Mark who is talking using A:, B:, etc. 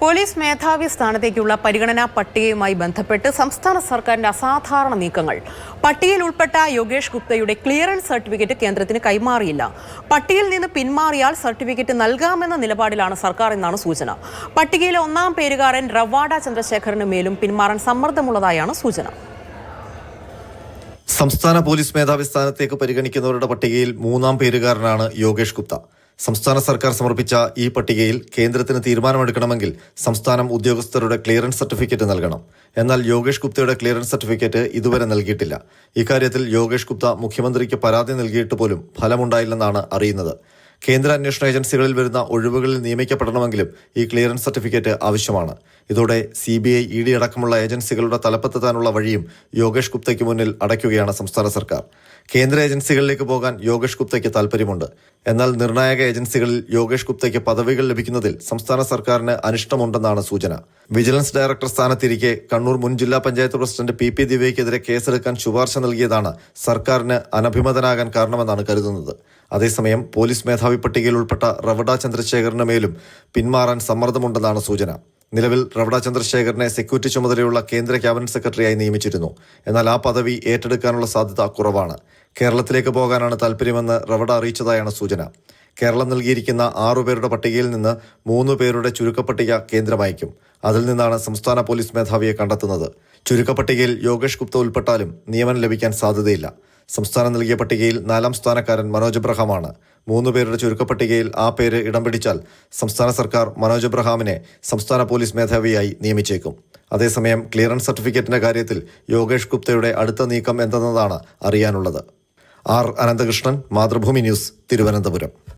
A: Police മേധാവി സ്ഥാനത്തേക്കുള്ള പരിഗണനാ പട്ടികയുമായി ബന്ധപ്പെട്ട് സംസ്ഥാന സർക്കാരിന്റെ അസാധാരണ നീക്കങ്ങൾ. പട്ടികയിൽ ഉൾപ്പെട്ട യോഗേഷ് ഗുപ്തയുടെ ക്ലിയറൻസ് സർട്ടിഫിക്കറ്റ് കേന്ദ്രത്തിന് കൈമാറിയില്ല. പട്ടികയിൽ നിന്ന് പിന്മാറിയാൽ സർട്ടിഫിക്കറ്റ് നൽകാമെന്ന നിലപാടിലാണ് സർക്കാർ എന്നാണ് സൂചന. പട്ടികയിലെ 1-ാം പേരുകാരൻ റവാഡ ചന്ദ്രശേഖറിന് മേലും പിന്മാറാൻ സമ്മർദ്ദമുള്ളതായാണ് സൂചന.
B: സംസ്ഥാന പോലീസ് മേധാവി സ്ഥാനത്തേക്ക് പരിഗണിക്കുന്നവരുടെ പട്ടികയിൽ 3-ാം പേരുകാരനാണ് യോഗേഷ് ഗുപ്ത. സംസ്ഥാന സർക്കാർ സമർപ്പിച്ച ഈ പട്ടികയിൽ കേന്ദ്രത്തിന് തീരുമാനമെടുക്കണമെങ്കിൽ സംസ്ഥാനം ഉദ്യോഗസ്ഥരുടെ ക്ലിയറൻസ് സർട്ടിഫിക്കറ്റ് നൽകണം. എന്നാൽ യോഗേഷ് ഗുപ്തയുടെ ക്ലിയറൻസ് സർട്ടിഫിക്കറ്റ് ഇതുവരെ നൽകിയിട്ടില്ല. ഇക്കാര്യത്തിൽ യോഗേഷ് ഗുപ്ത മുഖ്യമന്ത്രിക്ക് പരാതി നൽകിയിട്ട് പോലും ഫലമുണ്ടായില്ലെന്നാണ് അറിയുന്നത്. കേന്ദ്ര അന്വേഷണ ഏജൻസികളിൽ വരുന്ന ഒഴിവുകളിൽ നിയമിക്കപ്പെടണമെങ്കിലും ഈ ക്ലിയറൻസ് സർട്ടിഫിക്കറ്റ് ആവശ്യമാണ്. ഇതോടെ CBI, ED അടക്കമുള്ള ഏജൻസികളുടെ തലപ്പത്തെത്താനുള്ള വഴിയും യോഗേഷ് ഗുപ്തയ്ക്ക് മുന്നിൽ അടയ്ക്കുകയാണ് സംസ്ഥാന സർക്കാർ. കേന്ദ്ര ഏജൻസികളിലേക്ക് പോകാൻ യോഗേഷ് ഗുപ്തയ്ക്ക് താൽപ്പര്യമുണ്ട്. എന്നാൽ നിർണായക ഏജൻസികളിൽ യോഗേഷ് ഗുപ്തയ്ക്ക് പദവികൾ ലഭിക്കുന്നതിൽ സംസ്ഥാന സർക്കാരിന് അനിഷ്ടമുണ്ടെന്നാണ് സൂചന. വിജിലൻസ് ഡയറക്ടർ സ്ഥാനത്തിരിക്കെ കണ്ണൂർ മുൻ ജില്ലാ പഞ്ചായത്ത് പ്രസിഡന്റ് PP ദിവ്യയ്ക്കെതിരെ കേസെടുക്കാൻ ശുപാർശ നൽകിയതാണ് സർക്കാരിന് അനഭിമതനാകാൻ കാരണമെന്നാണ് കരുതുന്നത്. അതേസമയം പോലീസ് മേധാവി പട്ടികയിൽ ഉൾപ്പെട്ട റവഡ ചന്ദ്രശേഖറിന് മേലും പിന്മാറാൻ സമ്മർദ്ദമുണ്ടെന്നാണ് സൂചന. നിലവിൽ റവഡ ചന്ദ്രശേഖറിനെ സെക്യൂരിറ്റി ചുമതലയുള്ള കേന്ദ്ര ക്യാബിനറ്റ് സെക്രട്ടറിയായി നിയമിച്ചിരുന്നു. എന്നാൽ ആ പദവി ഏറ്റെടുക്കാനുള്ള സാധ്യത കുറവാണ്. കേരളത്തിലേക്ക് പോകാനാണ് താൽപ്പര്യമെന്ന് റവഡ അറിയിച്ചതായാണ് സൂചന. കേരളം നൽകിയിരിക്കുന്ന 6 പേരുടെ പട്ടികയിൽ നിന്ന് 3 പേരുടെ ചുരുക്കപ്പട്ടിക കേന്ദ്രം അയക്കും. അതിൽ നിന്നാണ് സംസ്ഥാന പോലീസ് മേധാവിയെ കണ്ടെത്തുന്നത്. ചുരുക്കപ്പട്ടികയിൽ യോഗേഷ് ഗുപ്ത ഉൾപ്പെട്ടാലും നിയമനം ലഭിക്കാൻ സാധ്യതയില്ല. സംസ്ഥാനം നൽകിയ പട്ടികയിൽ 4-ാം സ്ഥാനക്കാരൻ മനോജ് എബ്രഹാമാണ്. 3 പേരുടെ ചുരുക്കപ്പട്ടികയിൽ ആ പേര് ഇടം പിടിച്ചാൽ സംസ്ഥാന സർക്കാർ മനോജ് എബ്രഹാമിനെ സംസ്ഥാന പോലീസ് മേധാവിയായി നിയമിച്ചേക്കും. അതേസമയം ക്ലിയറൻസ് സർട്ടിഫിക്കറ്റിന്റെ കാര്യത്തിൽ യോഗേഷ് ഗുപ്തയുടെ അടുത്ത നീക്കം എന്തെന്നതാണ് അറിയാനുള്ളത്. R. അനന്തകൃഷ്ണൻ, മാതൃഭൂമി ന്യൂസ്, തിരുവനന്തപുരം.